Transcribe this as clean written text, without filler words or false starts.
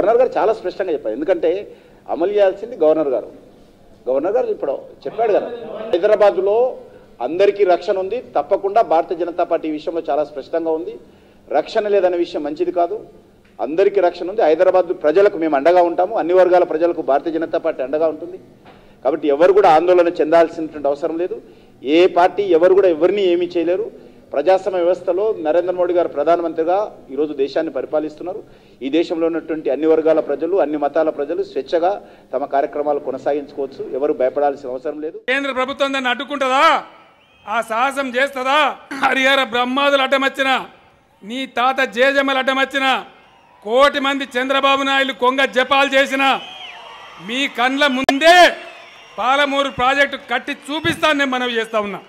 Governor గారు చాలా స్పష్టంగా చెప్పారు. ఎందుకంటే అమలు చేయాల్సింది గవర్నర్ గారు. గవర్నర్ గారు ఇప్పుడు చెప్పాడు కదా, హైదరాబాద్లో అందరికీ రక్షణ ఉంది, తప్పకుండా భారతీయ జనతా పార్టీ ఈ విషయంలో చాలా స్పష్టంగా ఉంది. రక్షణ లేదనే విషయం మంచిది కాదు, అందరికీ రక్షణ ఉంది. హైదరాబాద్ ప్రజలకు మేము అండగా ఉంటాము, అన్ని వర్గాల ప్రజలకు భారతీయ జనతా పార్టీ అండగా ఉంటుంది. కాబట్టి ఎవరు కూడా ఆందోళన చెందాల్సినటువంటి అవసరం లేదు. ఏ పార్టీ ఎవరు కూడా ఎవరిని ఏమీ చేయలేరు. ప్రజాస్వామ్య వ్యవస్థలో నరేంద్ర మోడీ గారు ప్రధానమంత్రిగా ఈరోజు దేశాన్ని పరిపాలిస్తున్నారు. ఈ దేశంలో ఉన్నటువంటి అన్ని వర్గాల ప్రజలు, అన్ని మతాల ప్రజలు స్వేచ్ఛగా తమ కార్యక్రమాలు కొనసాగించుకోవచ్చు. ఎవరు భయపడాల్సిన అవసరం లేదు. కేంద్ర ప్రభుత్వం దాన్ని అడ్డుకుంటుందా? ఆ సాహసం చేస్తుందా? హరిహర బ్రహ్మాదులు అడ్డమచ్చిన, నీ తాత జేజమ్మలు అడ్డమచ్చిన, కోటి మంది చంద్రబాబు నాయుడు కొంగ జపాలు చేసిన మీ కండ్ల ముందే పాలమూరు ప్రాజెక్టు కట్టి చూపిస్తాను నేను మనవి చేస్తా ఉన్నా.